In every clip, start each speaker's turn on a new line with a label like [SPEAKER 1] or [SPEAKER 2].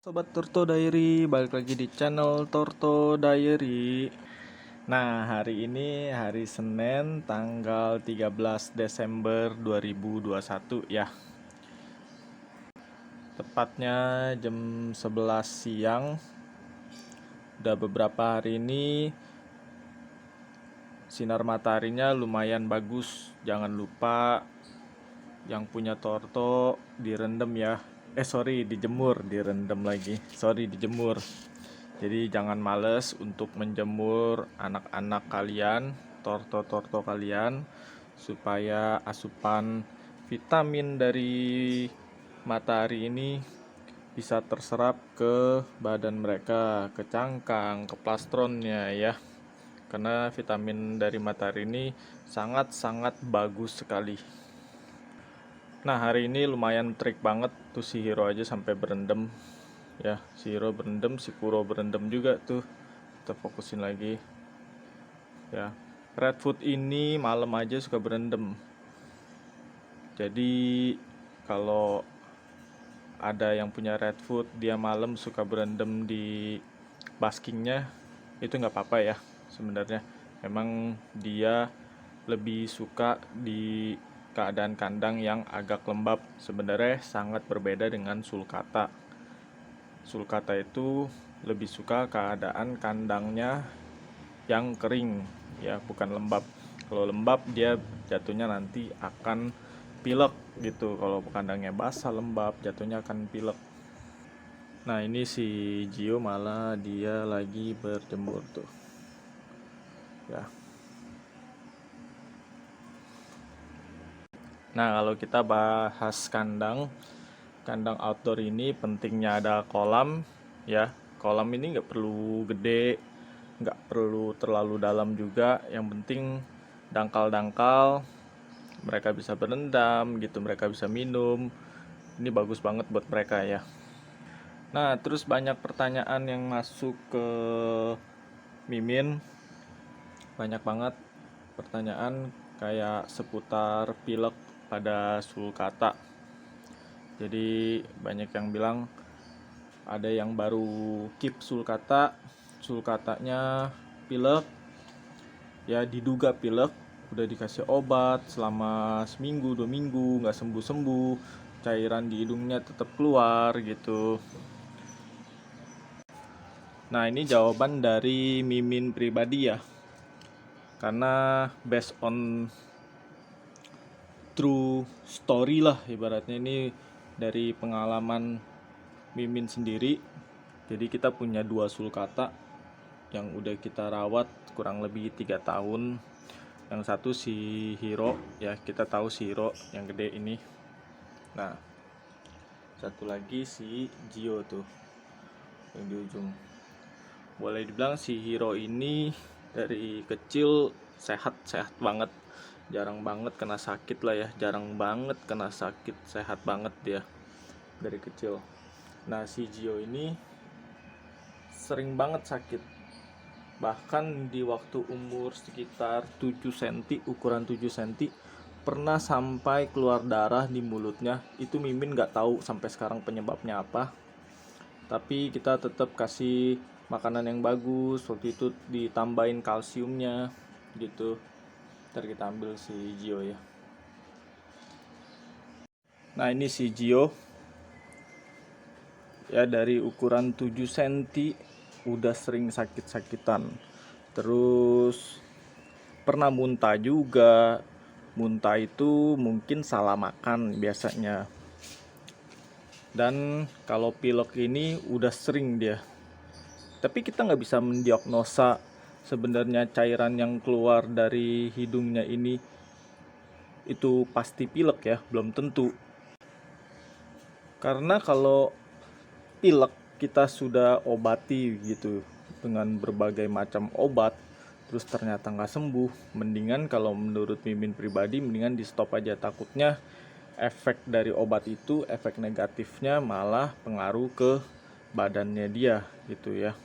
[SPEAKER 1] Sobat Torto Diary, balik lagi di channel Torto Diary. Nah, hari ini hari Senin tanggal 13 Desember 2021 ya. Tepatnya jam 11 siang. Udah beberapa hari ini sinar mataharinya lumayan bagus. Jangan lupa yang punya Torto direndam ya. Dijemur, direndam lagi. Dijemur. Jadi jangan males untuk menjemur anak-anak kalian, torto-torto kalian, supaya asupan vitamin dari matahari ini bisa terserap ke badan mereka, ke cangkang, ke plastronnya ya. Karena vitamin dari matahari ini sangat-sangat bagus sekali. Nah, hari ini lumayan trik banget tuh si Hiro aja sampai berendam. Ya, si Hiro berendam, si Kuro berendam juga tuh. Kita fokusin lagi. Ya, Redfoot ini malam aja suka berendam. Jadi kalau ada yang punya Redfoot, dia malam suka berendam di baskingnya, itu nggak apa-apa ya sebenarnya. Memang dia lebih suka di keadaan kandang yang agak lembab. Sebenarnya sangat berbeda dengan sulcata. Sulcata itu lebih suka keadaan kandangnya yang kering ya, bukan lembab. Kalau lembab dia jatuhnya nanti akan pilek gitu. Kalau kandangnya basah lembab jatuhnya akan pilek. Nah, ini si Gio malah dia lagi berjemur tuh. Ya. Nah, kalau kita bahas kandang outdoor ini pentingnya ada kolam ya. Kolam ini nggak perlu gede, nggak perlu terlalu dalam juga. Yang penting dangkal-dangkal, mereka bisa berendam gitu, mereka bisa minum. Ini bagus banget buat mereka ya. Nah, terus banyak pertanyaan yang masuk ke Mimin. Banyak banget pertanyaan kayak seputar pilek pada sulcata. Jadi banyak yang bilang ada yang baru keep sulcatanya pilek, ya diduga pilek, udah dikasih obat selama seminggu 2 minggu nggak sembuh-sembuh, cairan di hidungnya tetap keluar gitu. Nah, ini jawaban dari Mimin pribadi ya, karena based on true story lah ibaratnya, ini dari pengalaman Mimin sendiri. Jadi kita punya 2 sulcata yang udah kita rawat kurang lebih 3 tahun. Yang satu si Hiro ya, kita tahu si Hiro yang gede ini. Nah, satu lagi si Gio tuh yang di ujung. Boleh dibilang si Hiro ini dari kecil sehat banget, jarang banget kena sakit lah ya, sehat banget dia dari kecil. Nah, si Gio ini sering banget sakit, bahkan di waktu umur sekitar 7 cm, ukuran 7 cm, pernah sampai keluar darah di mulutnya. Itu Mimin gak tahu sampai sekarang penyebabnya apa, tapi kita tetap kasih makanan yang bagus. Waktu itu ditambahin kalsiumnya gitu. Ntar kita ambil si Gio ya. Nah, ini si Gio ya, dari ukuran 7 cm udah sering sakit-sakitan. Terus pernah muntah juga. Muntah itu mungkin salah makan biasanya. Dan kalau pilek ini udah sering dia. Tapi kita nggak bisa mendiagnosa sebenarnya cairan yang keluar dari hidungnya ini itu pasti pilek ya, belum tentu. Karena kalau pilek kita sudah obati gitu dengan berbagai macam obat, terus ternyata nggak sembuh, mendingan kalau menurut Mimin pribadi mendingan di stop aja. Takutnya efek dari obat itu, efek negatifnya malah pengaruh ke badannya dia gitu ya.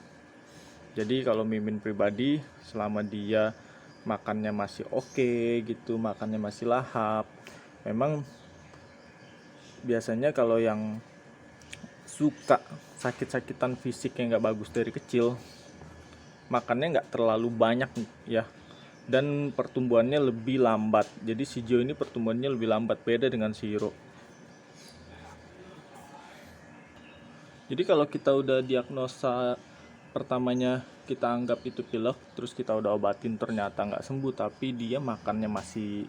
[SPEAKER 1] Jadi kalau Mimin pribadi, selama dia makannya masih oke gitu, makannya masih lahap, memang biasanya kalau yang suka sakit-sakitan fisik yang nggak bagus dari kecil, makannya nggak terlalu banyak ya, dan pertumbuhannya lebih lambat. Jadi si Jo ini pertumbuhannya lebih lambat, beda dengan si Hiro. Jadi kalau kita udah diagnosa pertamanya, kita anggap itu pilek, terus kita udah obatin ternyata nggak sembuh, tapi dia makannya masih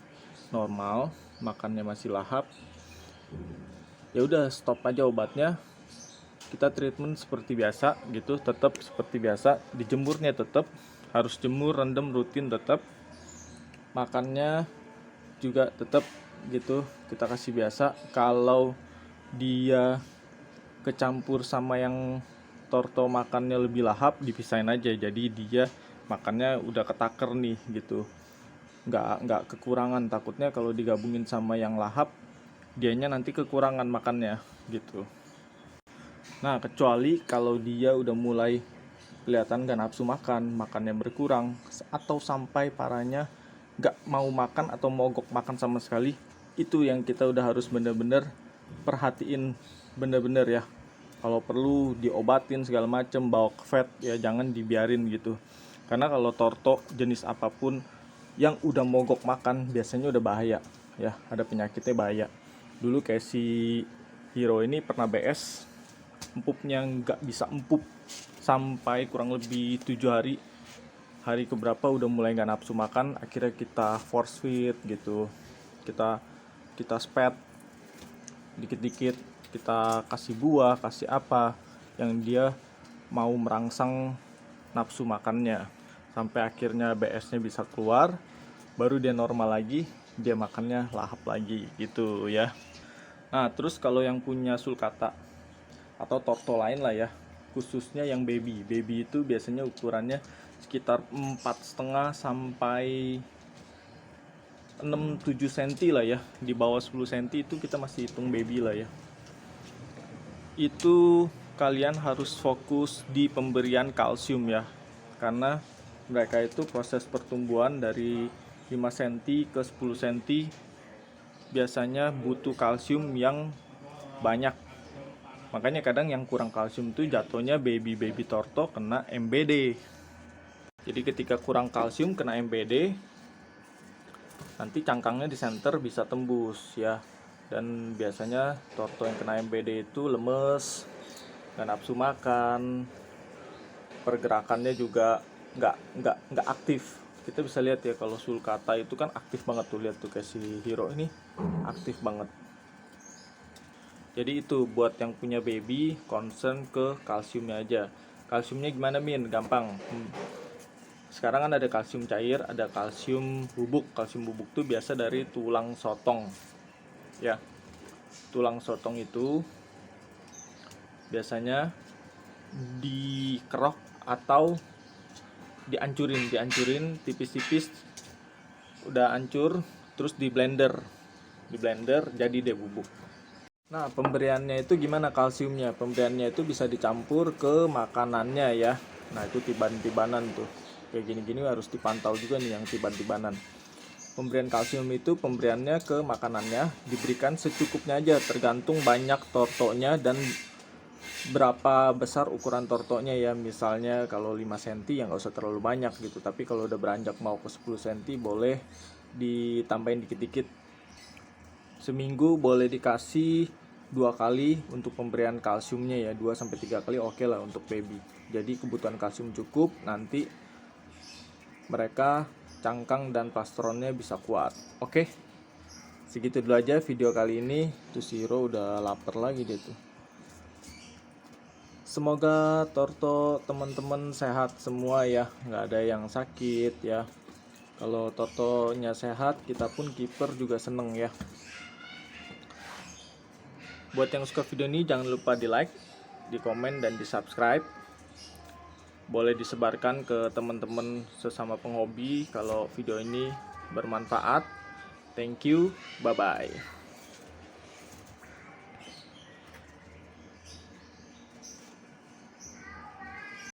[SPEAKER 1] normal, makannya masih lahap, ya udah stop aja obatnya. Kita treatment seperti biasa gitu, tetap seperti biasa, dijemurnya tetap harus jemur, rendam rutin tetap, makannya juga tetap gitu kita kasih biasa. Kalau dia kecampur sama yang Torto makannya lebih lahap, dipisahin aja, jadi dia makannya udah ketaker nih gitu, nggak kekurangan. Takutnya kalau digabungin sama yang lahap, dianya nanti kekurangan makannya gitu. Nah, kecuali kalau dia udah mulai kelihatan gak nafsu makan, makannya berkurang, atau sampai parahnya gak mau makan atau mogok makan sama sekali, itu yang kita udah harus bener-bener perhatiin bener-bener ya. Kalau perlu diobatin segala macem, bawa ke vet ya, jangan dibiarin gitu. Karena kalau Torto jenis apapun yang udah mogok makan biasanya udah bahaya ya, ada penyakitnya bahaya. Dulu kayak si Hiro ini pernah BS, empupnya nggak bisa empup sampai kurang lebih 7 hari. Hari keberapa udah mulai nggak nafsu makan, akhirnya kita force feed gitu, kita spet dikit-dikit, kita kasih buah, kasih apa yang dia mau merangsang nafsu makannya, sampai akhirnya BS-nya bisa keluar, baru dia normal lagi, dia makannya lahap lagi gitu ya. Nah, terus kalau yang punya sulcata atau Torto lain lah ya, khususnya yang baby itu biasanya ukurannya sekitar 4,5 sampai 6-7 cm lah ya, di bawah 10 cm itu kita masih hitung baby lah ya. Itu kalian harus fokus di pemberian kalsium ya, karena mereka itu proses pertumbuhan dari 5 cm ke 10 cm biasanya butuh kalsium yang banyak. Makanya kadang yang kurang kalsium itu jatuhnya baby Torto kena MBD. Jadi ketika kurang kalsium kena MBD, nanti cangkangnya di center bisa tembus ya. Dan biasanya Torto yang kena MBD itu lemes, nggak nafsu makan, pergerakannya juga nggak aktif. Kita bisa lihat ya, kalau sulcata itu kan aktif banget tuh, lihat tuh kayak si Hiro ini aktif banget. Jadi itu buat yang punya baby, concern ke kalsiumnya aja. Kalsiumnya gimana Min? Gampang. Sekarang kan ada kalsium cair, ada kalsium bubuk. Kalsium bubuk tuh biasa dari tulang sotong. Ya. Tulang sotong itu biasanya dikerok atau dihancurin tipis-tipis, udah hancur, terus di blender jadi deh bubuk. Nah, pemberiannya itu gimana kalsiumnya? Pemberiannya itu bisa dicampur ke makanannya ya. Nah, itu tiban-tibanan tuh, kayak gini-gini harus dipantau juga nih yang tiban-tibanan. Pemberian kalsium itu pemberiannya ke makanannya diberikan secukupnya aja, tergantung banyak tortonya dan berapa besar ukuran tortonya ya. Misalnya kalau 5 cm ya nggak usah terlalu banyak gitu, tapi kalau udah beranjak mau ke 10 cm boleh ditambahin dikit-dikit. Seminggu boleh dikasih 2 kali untuk pemberian kalsiumnya ya, 2-3 kali oke lah untuk baby. Jadi kebutuhan kalsium cukup, nanti mereka cangkang dan plastronnya bisa kuat. Oke, segitu dulu aja video kali ini. Tuh si Hiro udah lapar lagi dia tuh. Semoga Torto teman-teman sehat semua ya, nggak ada yang sakit ya. Kalau Tortonya sehat, kita pun kiper juga seneng ya. Buat yang suka video ini jangan lupa di like, di komen, dan di subscribe. Boleh disebarkan ke teman-teman sesama penghobi kalau video ini bermanfaat. Thank you, bye bye.